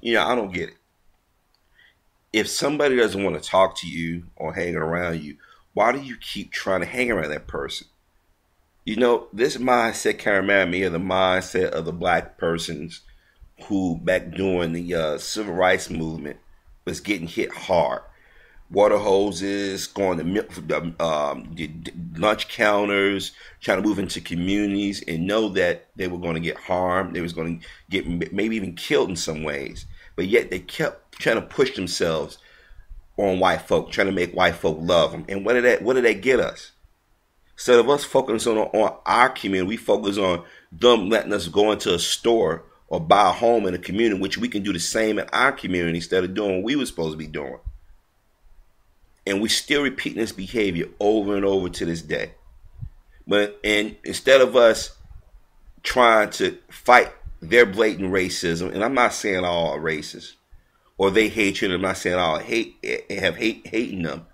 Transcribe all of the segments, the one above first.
I don't get it. If somebody doesn't want to talk to you or hang around you, why do you keep trying to hang around that person? This mindset kind of reminded me of the mindset of the black persons who, back during the civil rights movement, was getting hit hard. Water hoses, going to lunch counters, trying to move into communities, and know that they were going to get harmed. They was going to get maybe even killed in some ways. But yet they kept trying to push themselves on white folk, trying to make white folk love them. And what did that get us? Instead of us focusing on our community, we focus on them letting us go into a store or buy a home in a community, which we can do the same in our community instead of doing what we were supposed to be doing. And we still repeating this behavior over and over to this day. And instead of us trying to fight their blatant racism, and I'm not saying all are racist, or they hatred, I'm not saying all hating them.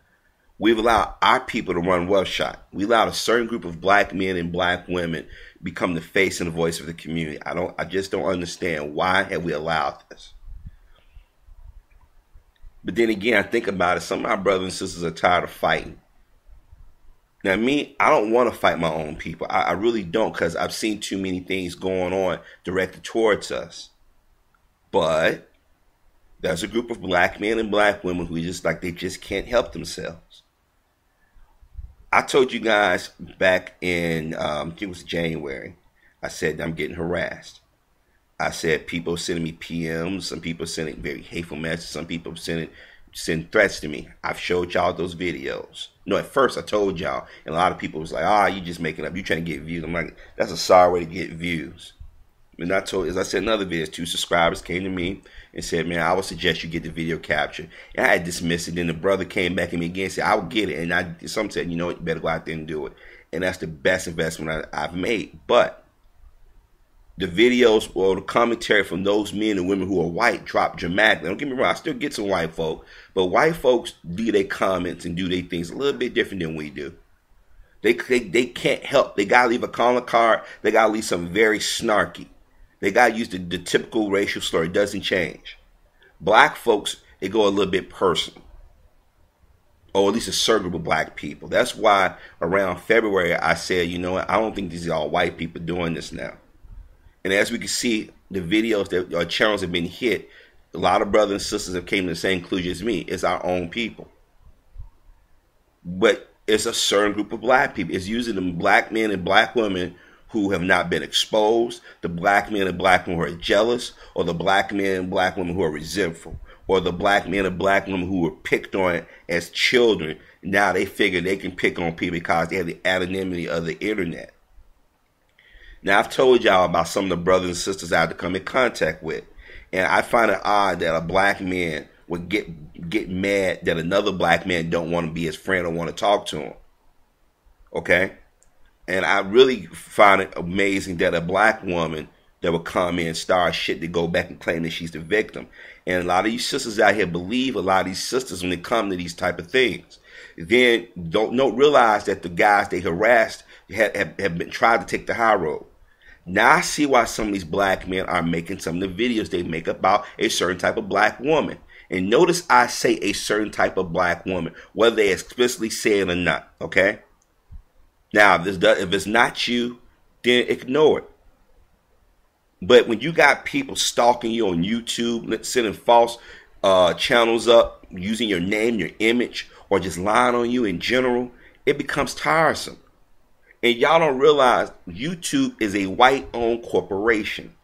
We've allowed our people to run roughshod. We allowed a certain group of black men and black women become the face and the voice of the community. I just don't understand, why have we allowed this? But then again, I think about it, some of my brothers and sisters are tired of fighting. Now me, I don't want to fight my own people. I really don't, because I've seen too many things going on directed towards us. But there's a group of black men and black women who they just can't help themselves. I told you guys back in, I think it was January, I said I'm getting harassed. I said people sending me PMs, some people sending very hateful messages, some people send threats to me. I've showed y'all those videos. No, at first I told y'all, and a lot of people was like, you just making up, you trying to get views. I'm like, that's a sorry way to get views. And as I said in other videos, 2 subscribers came to me and said, man, I would suggest you get the video captured. And I had dismissed it. Then the brother came back at me again and said, I'll get it. And some said, you know what, you better go out there and do it. And that's the best investment I've made. But the videos or the commentary from those men and women who are white dropped dramatically. Don't get me wrong, I still get some white folk. But white folks do their comments and do their things a little bit different than we do. They can't help. They got to leave a calling card. They got to leave something very snarky. They got to use the typical racial slur. It doesn't change. Black folks, they go a little bit personal. Or at least a certain group of black people. That's why around February I said, you know what, I don't think these are all white people doing this now. And as we can see, the videos that our channels have been hit, a lot of brothers and sisters have came to the same conclusion as me. It's our own people. But it's a certain group of black people. It's usually the black men and black women who have not been exposed, the black men and black women who are jealous, or the black men and black women who are resentful, or the black men and black women who were picked on as children. Now they figure they can pick on people because they have the anonymity of the internet. Now I've told y'all about some of the brothers and sisters I had to come in contact with. And I find it odd that a black man would get mad that another black man don't want to be his friend or want to talk to him. Okay? And I really find it amazing that a black woman that would come in and start shit to go back and claim that she's the victim. And a lot of these sisters out here believe a lot of these sisters when they come to these type of things. Then don't realize that the guys they harassed have been tried to take the high road. Now I see why some of these black men are making some of the videos they make about a certain type of black woman. And notice I say a certain type of black woman, whether they explicitly say it or not, okay? Now, if it's not you, then ignore it. But when you got people stalking you on YouTube, sending false channels up, using your name, your image, or just lying on you in general, it becomes tiresome. And y'all don't realize YouTube is a white-owned corporation.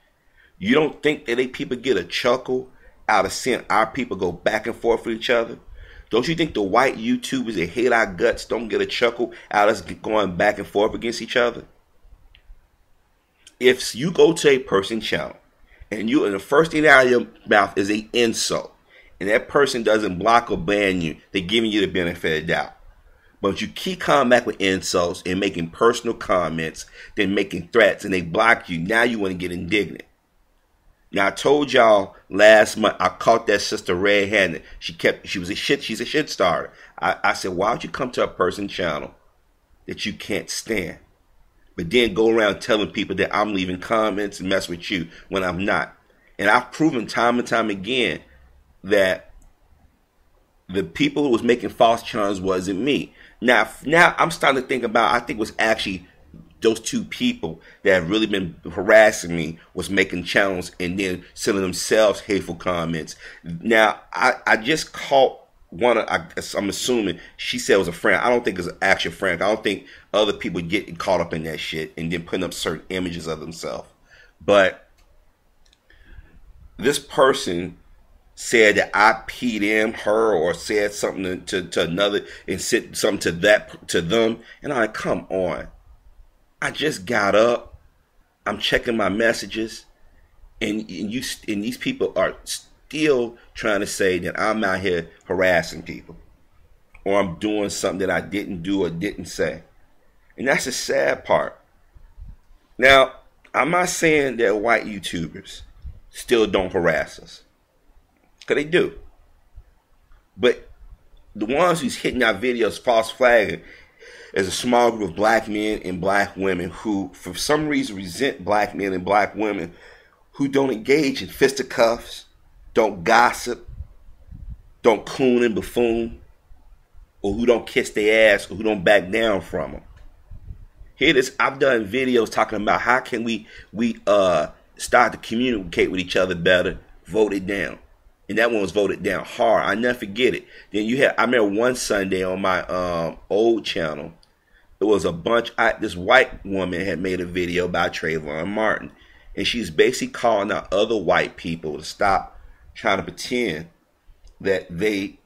You don't think that people get a chuckle out of seeing our people go back and forth with each other? Don't you think the white YouTubers that hate our guts don't get a chuckle out of us going back and forth against each other? If you go to a person's channel and the first thing out of your mouth is an insult, and that person doesn't block or ban you, they're giving you the benefit of the doubt. But you keep coming back with insults and making personal comments, then making threats, and they block you. Now you want to get indignant. Now I told y'all last month I caught that sister red-handed. She's a shit starter. I said, why don't you come to a person's channel that you can't stand, but then go around telling people that I'm leaving comments and mess with you when I'm not? And I've proven time and time again that the people who was making false charges wasn't me. Now I'm starting to think about, I think it was actually those two people that have really been harassing me was making channels and then sending themselves hateful comments. Now, I just caught one, I'm assuming she said it was a friend. I don't think it's an actual friend. I don't think other people get caught up in that shit and then putting up certain images of themselves. But this person said that I PDM'd her or said something to another and said something to them. And I'm like, come on. I just got up. I'm checking my messages. And these people are still trying to say that I'm out here harassing people. Or I'm doing something that I didn't do or didn't say. And that's the sad part. Now, I'm not saying that white YouTubers still don't harass us. Because they do. But the ones who's hitting our videos false flagging is a small group of black men and black women who, for some reason, resent black men and black women who don't engage in fisticuffs, don't gossip, don't coon and buffoon, or who don't kiss their ass, or who don't back down from them. Here it is. I've done videos talking about how can we start to communicate with each other better. Vote it down. And that one was voted down hard. I never forget it. Then I remember one Sunday on my old channel, it was a bunch, this white woman had made a video about Trayvon Martin. And she's basically calling out other white people to stop trying to pretend that they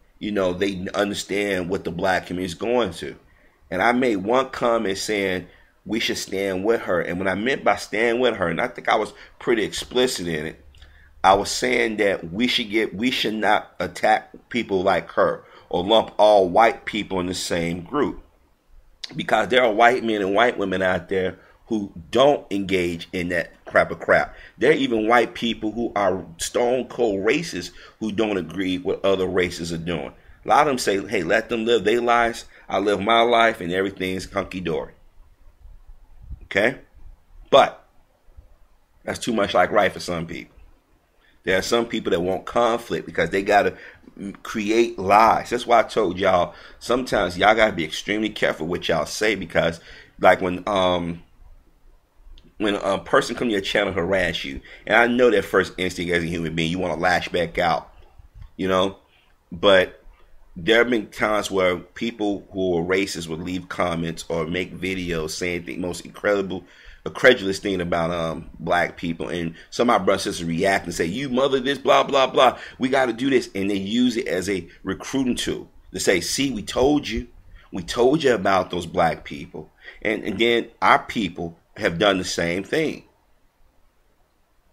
understand what the black community is going to. And I made one comment saying we should stand with her. And what I meant by stand with her, and I think I was pretty explicit in it, I was saying that we should not attack people like her or lump all white people in the same group. Because there are white men and white women out there who don't engage in that crap. There are even white people who are stone cold racists who don't agree with what other races are doing. A lot of them say, hey, let them live their lives. I live my life and everything's hunky-dory. Okay? But that's too much like right for some people. There are some people that want conflict because they got to create lies. That's why I told y'all, sometimes y'all got to be extremely careful what y'all say, because like when a person come to your channel harass you, and I know that first instinct as a human being, you want to lash back out, but there have been times where people who are racist would leave comments or make videos saying the most incredulous thing about black people, and some of my brothers and sisters react and say, you mother this, blah blah blah, we got to do this, and they use it as a recruiting tool to say, see, we told you about those black people, and then our people have done the same thing.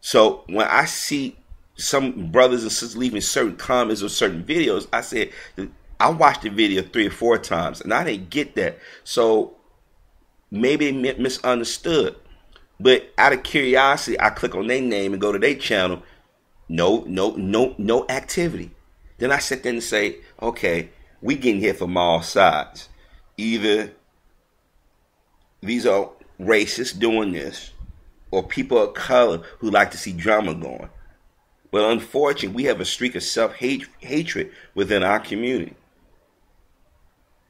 So when I see some brothers and sisters leaving certain comments or certain videos, I said, I watched the video 3 or 4 times and I didn't get that. So maybe they misunderstood. But out of curiosity, I click on their name and go to their channel. No activity. Then I sit there and say, okay, we getting hit from all sides. Either these are racists doing this, or people of color who like to see drama going. But unfortunately, we have a streak of self-hatred within our community.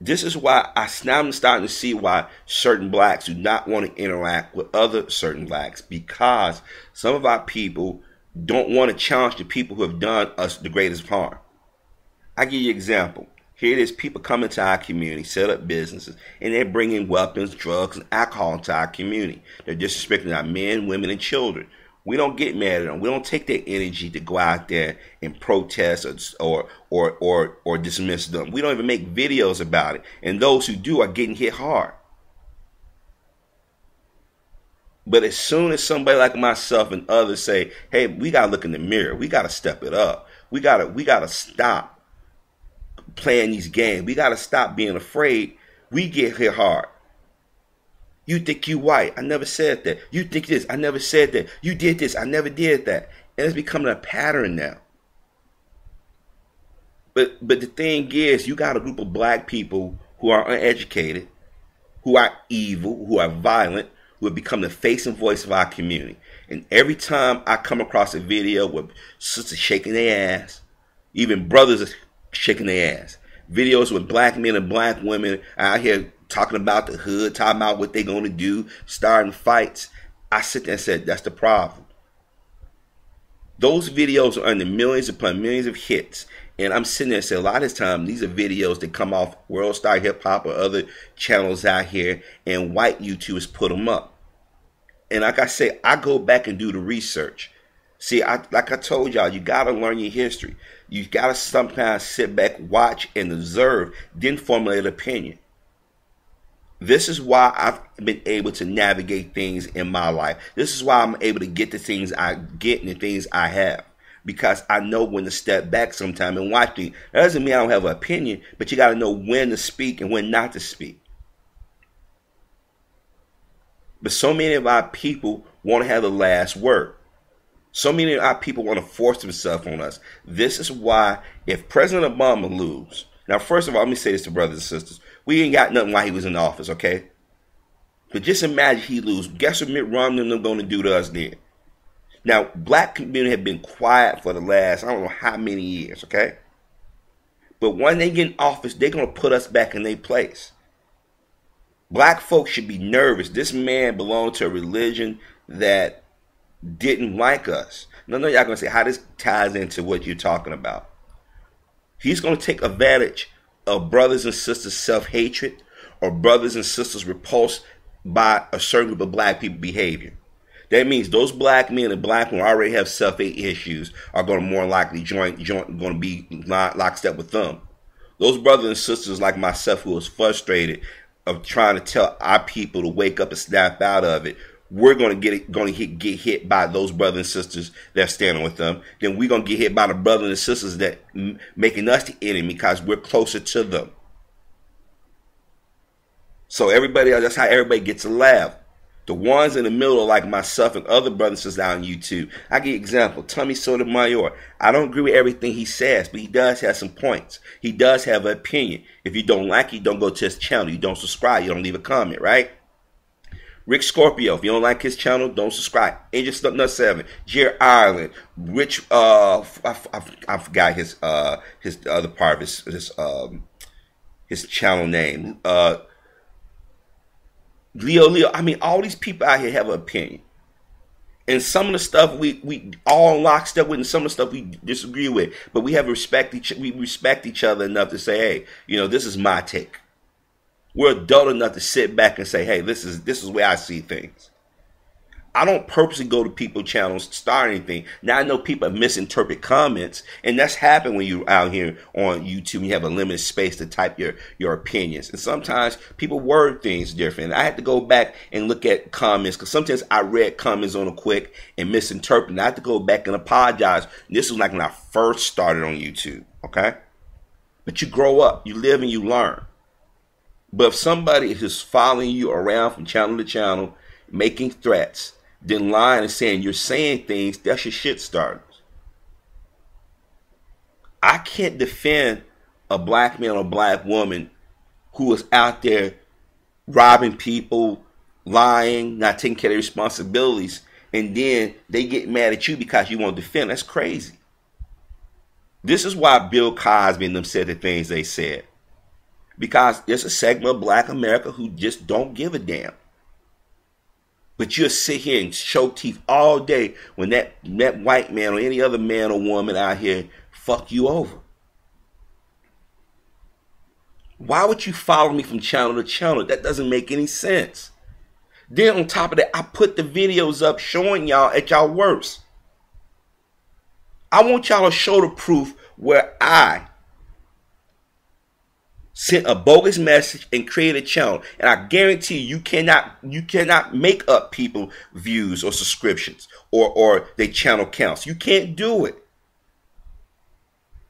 This is why now I'm starting to see why certain blacks do not want to interact with other certain blacks, because some of our people don't want to challenge the people who have done us the greatest harm. I give you an example. Here it is, people come into our community, set up businesses, and they're bringing weapons, drugs, and alcohol into our community. They're disrespecting our men, women, and children. We don't get mad at them. We don't take their energy to go out there and protest or dismiss them. We don't even make videos about it. And those who do are getting hit hard. But as soon as somebody like myself and others say, hey, we got to look in the mirror. We got to step it up. We got to stop playing these games. We got to stop being afraid. We get hit hard. You think you white. I never said that. You think this. I never said that. You did this. I never did that. And it's becoming a pattern now. But the thing is, you got a group of black people who are uneducated, who are evil, who are violent, who have become the face and voice of our community. And every time I come across a video with sisters shaking their ass, even brothers are shaking their ass, videos with black men and black women out here talking about the hood, talking about what they're going to do, starting fights, I sit there and said, that's the problem. Those videos are under millions upon millions of hits. And I'm sitting there and saying, a lot of this time, these are videos that come off World Star Hip Hop or other channels out here, and white YouTubers put them up. And like I say, I go back and do the research. See, like I told y'all, you got to learn your history. You got to sometimes sit back, watch, and observe, then formulate an opinion. This is why I've been able to navigate things in my life. This is why I'm able to get the things I get and the things I have. Because I know when to step back sometime and watch things. That doesn't mean I don't have an opinion, but you got to know when to speak and when not to speak. But so many of our people want to have the last word. So many of our people want to force themselves on us. This is why if President Obama lose, now first of all, let me say this to brothers and sisters. We ain't got nothing while he was in office, okay? But just imagine he lose. Guess what Mitt Romney and them going to do to us then? Now, black community have been quiet for the last, I don't know how many years, okay? But when they get in office, they're going to put us back in their place. Black folks should be nervous. This man belonged to a religion that didn't like us. None of y'all going to say how this ties into what you're talking about. He's going to take advantage of brothers and sisters' self-hatred or brothers and sisters repulsed by a certain group of black people behavior. That means those black men and black women already have self-hate issues are going to more likely going to be lockstep with them. Those brothers and sisters like myself who was frustrated of trying to tell our people to wake up and snap out of it, we're going to get hit by those brothers and sisters that are standing with them. Then we're going to get hit by the brothers and sisters that making us the enemy because we're closer to them. So everybody, that's how everybody gets a laugh. The ones in the middle, like myself and other brothers and sisters out on YouTube. I give you an example. Tommy Sotomayor. I don't agree with everything he says, but he does have some points. He does have an opinion. If you don't like it, you don't go to his channel. You don't subscribe. You don't leave a comment, right? Rick Scorpio. If you don't like his channel, don't subscribe. Angel Stuntnut 7. Jerry Ireland. Rich. I forgot his other part of his channel name. Leo, I mean, all these people out here have an opinion. And some of the stuff we all lockstep with and some of the stuff we disagree with. But we respect each other enough to say, hey, this is my take. We're adult enough to sit back and say, hey, this is where I see things. I don't purposely go to people's channels to start anything. Now I know people misinterpret comments, and that's happened when you're out here on YouTube and you have a limited space to type your opinions. And sometimes people word things different. I had to go back and look at comments because sometimes I read comments on a quick and misinterpret. And I had to go back and apologize. This was like when I first started on YouTube, okay? But you grow up, you live and you learn. But if somebody is following you around from channel to channel, making threats, then lying and saying you're saying things, that's your shit starters. I can't defend a black man or black woman who is out there robbing people, lying, not taking care of their responsibilities, and then they get mad at you because you won't defend. That's crazy. This is why Bill Cosby and them said the things they said. Because there's a segment of black America who just don't give a damn. But you'll sit here and show teeth all day when that white man or any other man or woman out here fuck you over. Why would you follow me from channel to channel? That doesn't make any sense. Then on top of that, I put the videos up showing y'all at y'all worst. I want y'all to show the proof where I sent a bogus message and created a channel. And I guarantee you cannot make up people views or subscriptions or their channel counts. You can't do it.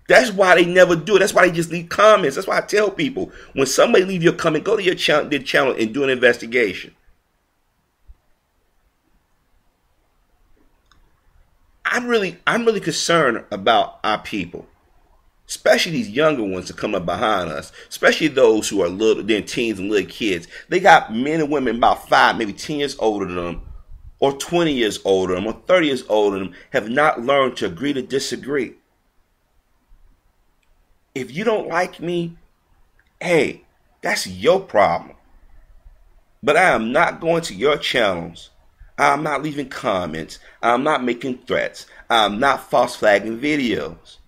That's why they never do it. That's why they just leave comments. That's why I tell people, when somebody leave your comment, go to their channel and do an investigation. I'm really concerned about our people. Especially these younger ones that come up behind us, especially those who are they're teens and little kids. They got men and women about 5, maybe 10 years older than them or 20 years older than them, or 30 years older than them, have not learned to agree to disagree. If you don't like me, hey, that's your problem. But I am not going to your channels. I'm not leaving comments. I'm not making threats. I'm not false flagging videos.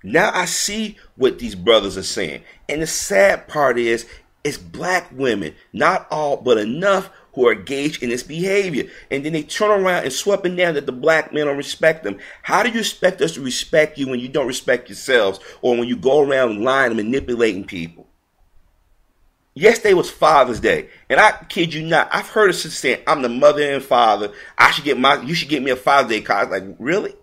Now I see what these brothers are saying. And the sad part is, it's black women, not all, but enough, who are engaged in this behavior. And then they turn around and sweep it down that the black men don't respect them. How do you expect us to respect you when you don't respect yourselves, or when you go around lying and manipulating people? Yesterday was Father's Day, and I kid you not, I've heard a sister saying, I'm the mother and father. You should get me a Father's Day card. I was like, really?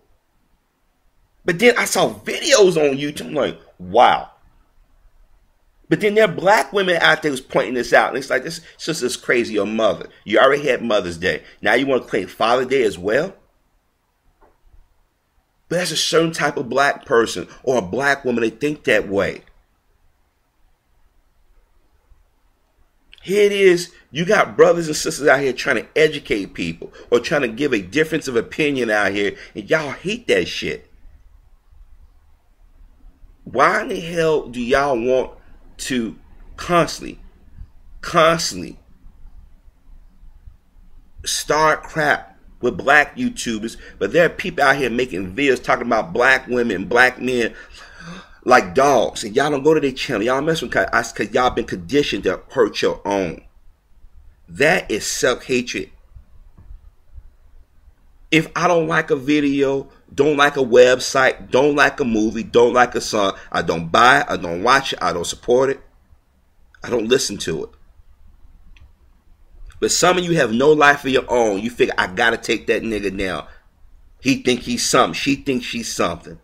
But then I saw videos on YouTube. I'm like, wow. But then there are black women out there who's pointing this out. And it's like, this sister's crazy, your mother. You already had Mother's Day. Now you want to claim Father's Day as well? But that's a certain type of black person or a black woman. They think that way. Here it is. You got brothers and sisters out here trying to educate people or trying to give a difference of opinion out here. And y'all hate that shit. Why in the hell do y'all want to constantly start crap with black YouTubers, but there are people out here making videos talking about black women and black men like dogs, and y'all don't go to their channel. Y'all mess with because y'all been conditioned to hurt your own. That is self-hatred. If I don't like a video, don't like a website, don't like a movie, don't like a song, I don't buy it, I don't watch it, I don't support it, I don't listen to it. But some of you have no life of your own. You figure, I gotta take that nigga down. He think he's something, she thinks she's something.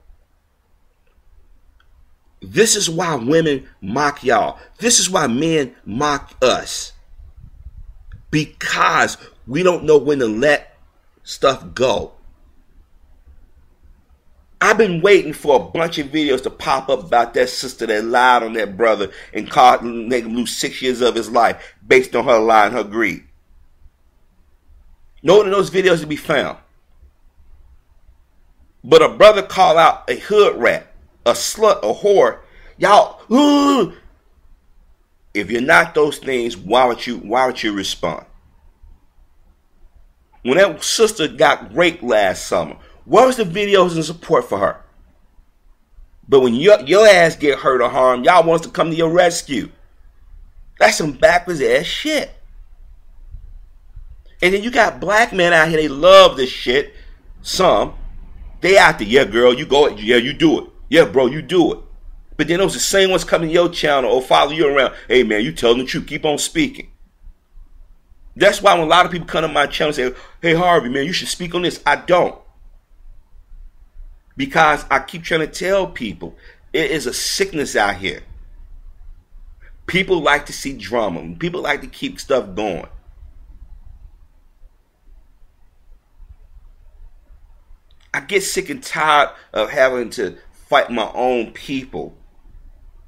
This is why women mock y'all. This is why men mock us. Because we don't know when to let stuff go. I've been waiting for a bunch of videos to pop up about that sister that lied on that brother and made him lose 6 years of his life based on her lie and her greed. None of those videos to be found. But a brother called out a hood rat, a slut, a whore. Y'all, if you're not those things, why would you respond? When that sister got raped last summer, what was the videos and support for her? But when your ass get hurt or harmed, y'all wants to come to your rescue. That's some backwards ass shit. And then you got black men out here, they love this shit. Some, they out there, yeah girl, you go, yeah you do it. Yeah bro, you do it. But then those the same ones coming to your channel or follow you around. Hey man, you telling the truth, keep on speaking. That's why when a lot of people come to my channel and say, hey Harvey, man, you should speak on this. I don't. Because I keep trying to tell people, it is a sickness out here. People like to see drama. People like to keep stuff going. I get sick and tired of having to fight my own people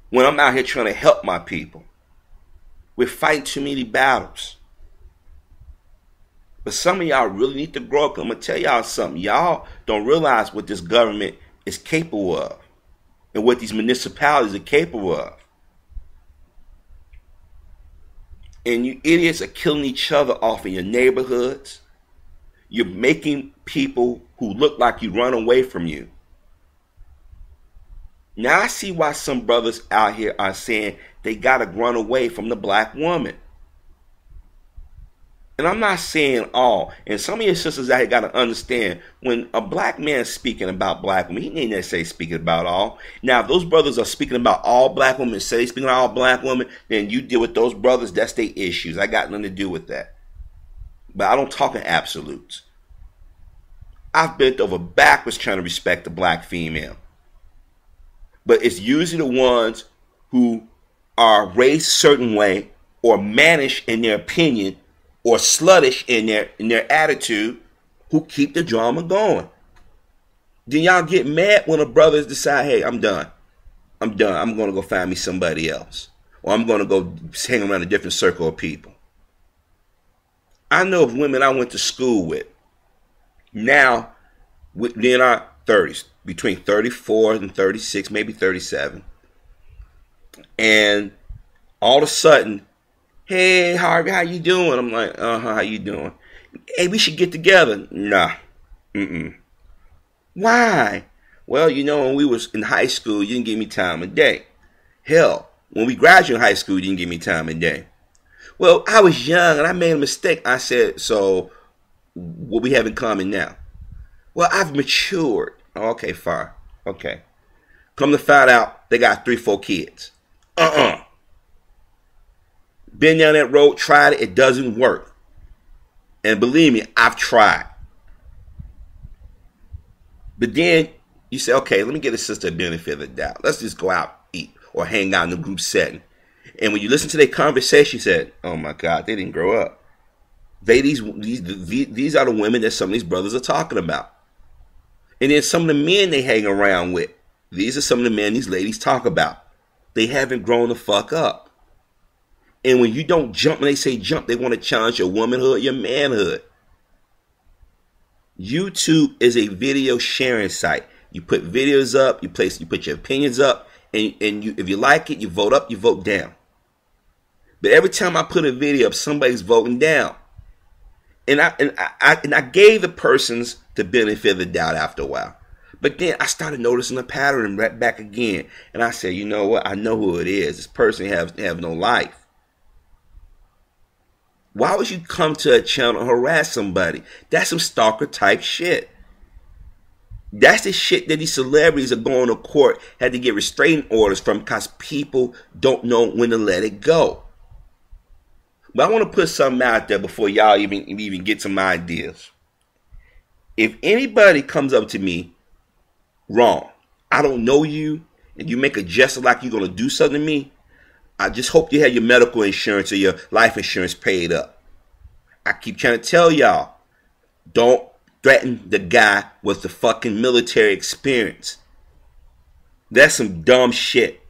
when I'm out here trying to help my people. We're fighting too many battles. But some of y'all really need to grow up. I'm going to tell y'all something. Y'all don't realize what this government is capable of and what these municipalities are capable of. And you idiots are killing each other off in your neighborhoods. You're making people who look like you run away from you. Now I see why some brothers out here are saying they got to run away from the black woman. And I'm not saying all. And some of your sisters out here got to understand, when a black man is speaking about black women, he ain't necessarily speaking about all. Now, if those brothers are speaking about all black women, say they speaking about all black women, then you deal with those brothers. That's their issues. I got nothing to do with that. But I don't talk in absolutes. I've bent over backwards trying to respect the black female. But it's usually the ones who are raised a certain way or managed in their opinion or sluttish in their attitude who keep the drama going. Then y'all get mad when the brothers decide, hey, I'm done. I'm done. I'm going to go find me somebody else. Or I'm going to go hang around a different circle of people. I know of women I went to school with now, in our 30s, between 34 and 36, maybe 37. And all of a sudden, hey, Harvey, how you doing? I'm like, how you doing? Hey, we should get together. Nah. Why? Well, when we was in high school, you didn't give me time of day. Hell, when we graduated high school, you didn't give me time of day. Well, I was young and I made a mistake. I said, so what we have in common now? Well, I've matured. Okay, fine. Okay. Come to find out, they got 3, 4 kids. Been down that road, tried it, it doesn't work. And believe me, I've tried. But then you say, okay, let me get a sister a benefit of the doubt. Let's just go out, eat, or hang out in a group setting. And when you listen to their conversation, you said, oh my God, they didn't grow up. These are the women that some of these brothers are talking about. And then some of the men they hang around with, these are some of the men these ladies talk about. They haven't grown the fuck up. And when you don't jump, when they say jump, they want to challenge your womanhood, your manhood. YouTube is a video sharing site. You put videos up, you put your opinions up, and if you like it, you vote up, you vote down. But every time I put a video up, somebody's voting down. And I gave the persons the benefit of the doubt after a while. But then I started noticing a pattern right back again. And I said, you know what? I know who it is. This person have no life. Why would you come to a channel and harass somebody? That's some stalker type shit. That's the shit that these celebrities are going to court, had to get restraining orders from because people don't know when to let it go. But I want to put something out there before y'all even get some ideas. If anybody comes up to me wrong, I don't know you, and you make a gesture like you're going to do something to me, I just hope you have your medical insurance or your life insurance paid up. I keep trying to tell y'all, don't threaten the guy with the fucking military experience. That's some dumb shit.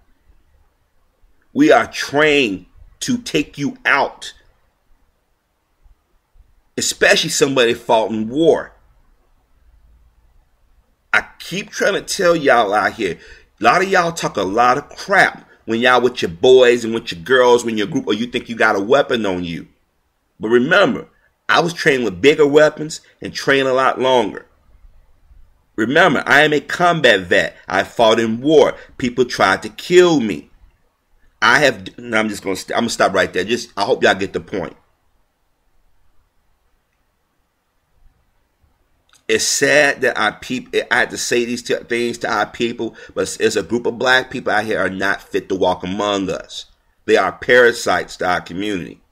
We are trained to take you out. Especially somebody fought in war. I keep trying to tell y'all out here, a lot of y'all talk a lot of crap when y'all with your boys and with your girls, when your group, or you think you got a weapon on you. But remember, I was trained with bigger weapons and trained a lot longer. Remember, I am a combat vet. I fought in war. People tried to kill me. I'm gonna stop right there. I hope y'all get the point. It's sad that I had to say these things to our people, but there's a group of black people out here are not fit to walk among us. They are parasites to our community.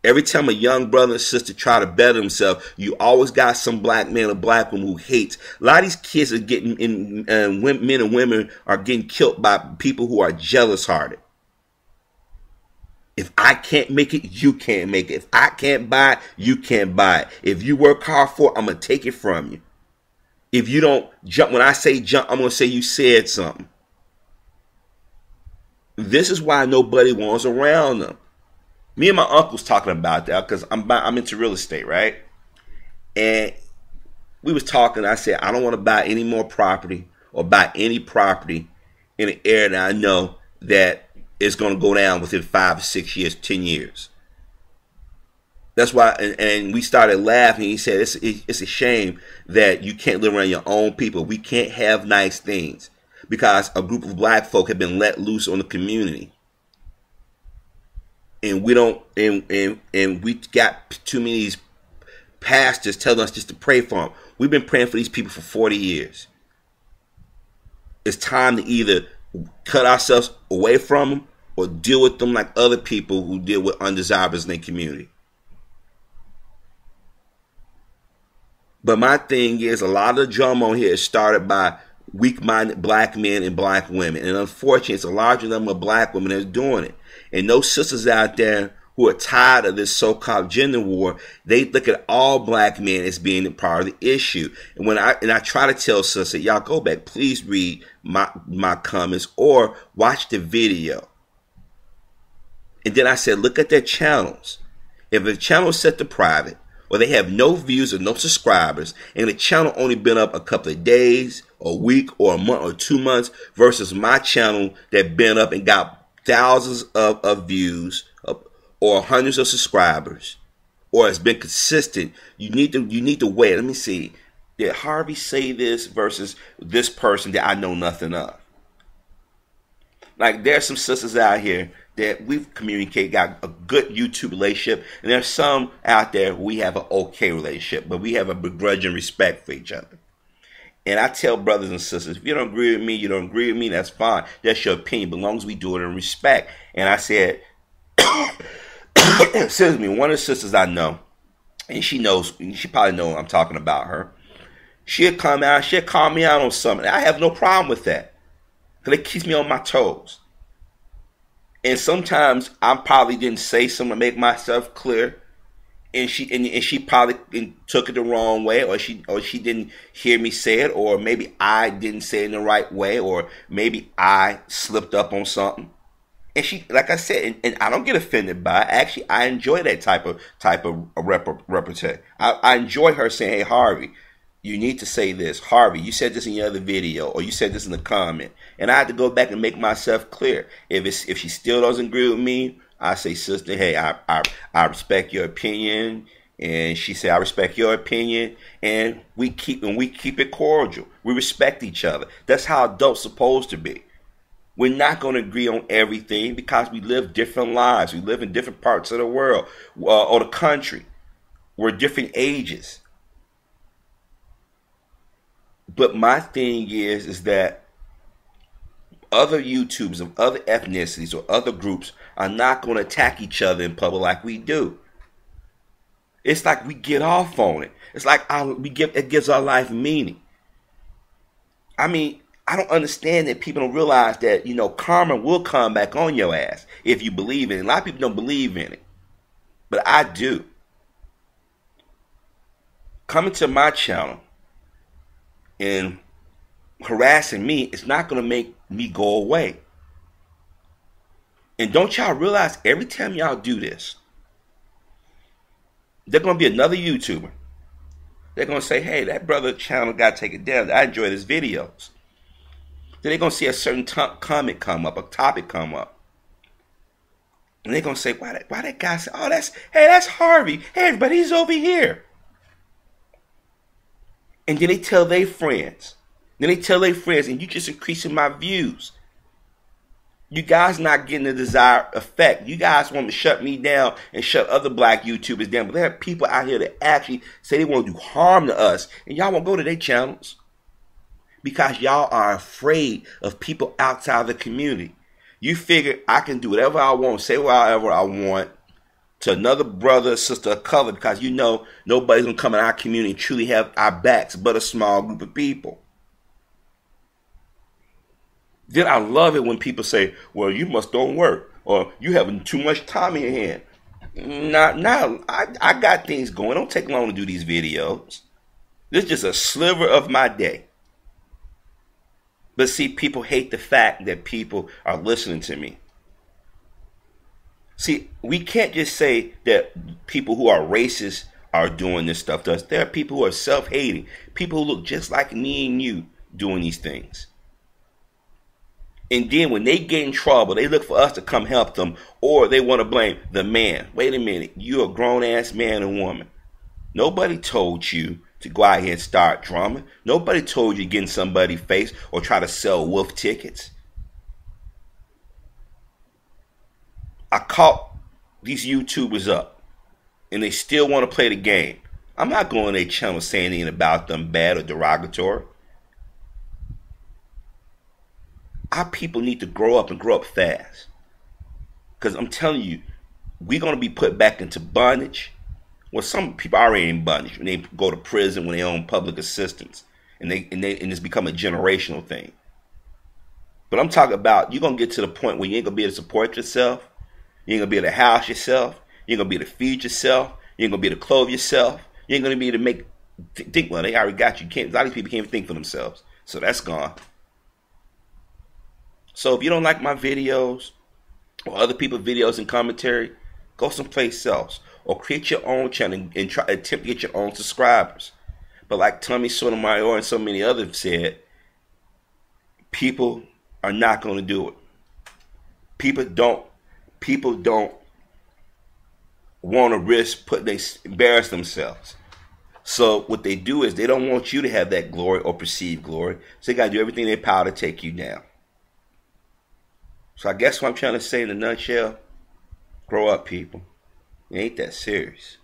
Every time a young brother and sister try to better themselves, you always got some black man or black woman who hates. A lot of these kids are getting men and women are getting killed by people who are jealous hearted. If I can't make it, you can't make it. If I can't buy it, you can't buy it. If you work hard for it, I'm going to take it from you. If you don't jump, when I say jump, I'm going to say you said something. This is why nobody wants around them. Me and my uncle's talking about that because I'm into real estate, right? And we was talking. I said, I don't want to buy any more property or buy any property in an area that I know that it's going to go down within 5 or 6 years, 10 years. That's why, and we started laughing. He said, it's a shame that you can't live around your own people. We can't have nice things because a group of black folk have been let loose on the community. And we don't, and we got too many of these pastors telling us just to pray for them. We've been praying for these people for 40 years. It's time to either cut ourselves away from them or deal with them like other people who deal with undesirables in their community. But my thing is, a lot of the drama on here is started by weak-minded black men and black women. And unfortunately, it's a larger number of black women that's doing it. And those sisters out there who are tired of this so-called gender war, they look at all black men as being a part of the issue. And I try to tell sisters, y'all go back, please read my comments or watch the video. And then I said, look at their channels. If a channel is set to private, or they have no views or no subscribers, and the channel only been up a couple of days, a week, or a month, or 2 months, versus my channel that been up and got thousands of views, or hundreds of subscribers, or has been consistent, you need to wait. Let me see. Did Harvey say this versus this person that I know nothing of? Like, there's some sisters out here that we've communicated, got a good YouTube relationship, and there's some out there we have an okay relationship, but we have a begrudging respect for each other. And I tell brothers and sisters, if you don't agree with me, you don't agree with me, that's fine. That's your opinion, but as long as we do it in respect. And I said, excuse me, one of the sisters I know, and she knows, she probably knows I'm talking about her. She'll come out, she'll call me out on something. I have no problem with that, because it keeps me on my toes. And sometimes I probably didn't say something to make myself clear, and she probably took it the wrong way, or she didn't hear me say it, or maybe I didn't say it in the right way, or maybe I slipped up on something. And she, like I said, and I don't get offended by it. Actually, I enjoy that type of repartee. I enjoy her saying, "Hey, Harvey, you need to say this. Harvey, you said this in your other video, or you said this in the comment." And I had to go back and make myself clear. If she still doesn't agree with me, I say, "Sister, hey, I respect your opinion." And she said, "I respect your opinion." And we keep it cordial. We respect each other. That's how adults supposed to be. We're not going to agree on everything because we live different lives. We live in different parts of the world or the country. We're different ages. But my thing is that other YouTubers of other ethnicities or other groups are not going to attack each other in public like we do. It's like we get off on it. It's like it gives our life meaning. I mean, I don't understand that people don't realize that, karma will come back on your ass if you believe in it. A lot of people don't believe in it, but I do. Coming to my channel and harassing me is not going to make me go away. And don't y'all realize every time y'all do this, there's going to be another YouTuber. They're going to say, "Hey, that brother channel got to take it down. I enjoy his videos." Then they're going to see a certain comment come up, a topic come up. And they're going to say, why that guy say, "Oh, that's Harvey. Hey, everybody, he's over here." And then they tell their friends. And you just increasing my views. You guys not getting the desired effect. You guys want to shut me down and shut other black YouTubers down. But there are people out here that actually say they want to do harm to us. And y'all won't go to their channels. Because y'all are afraid of people outside the community. You figure I can do whatever I want, say whatever I want to another brother or sister of color, because nobody's going to come in our community and truly have our backs but a small group of people. Then I love it when people say, "Well, you must don't work," or "You having too much time in your hand." Nah, I got things going. Don't take long to do these videos. This is just a sliver of my day. But see, people hate the fact that people are listening to me. See, we can't just say that people who are racist are doing this stuff to us. There are people who are self-hating, people who look just like me and you doing these things. And then when they get in trouble, they look for us to come help them, or they want to blame the man. Wait a minute, you're a grown-ass man and woman. Nobody told you to go out here and start drama. Nobody told you to get in somebody's face or try to sell wolf tickets. I caught these YouTubers up, and they still want to play the game. I'm not going to their channel saying anything about them bad or derogatory. Our people need to grow up and grow up fast. Because I'm telling you, we're going to be put back into bondage. Well, some people are already in bondage when they go to prison, when they own public assistance, and it's become a generational thing. But I'm talking about you're gonna get to the point where you ain't gonna be able to support yourself, you ain't gonna be able to house yourself, you ain't gonna be able to feed yourself, you ain't gonna be able to clothe yourself, you ain't gonna be able to think. Well, they already got you. A lot of these people can't even think for themselves, so that's gone. So if you don't like my videos or other people's videos and commentary, go someplace else. or create your own channel and try attempt to get your own subscribers. But like Tommy Sotomayor and so many others said, people are not going to do it. People don't want to risk embarrass themselves. So what they do is they don't want you to have that glory or perceived glory. So they got to do everything in their power to take you down. So I guess what I'm trying to say in a nutshell, grow up, people. It ain't that serious.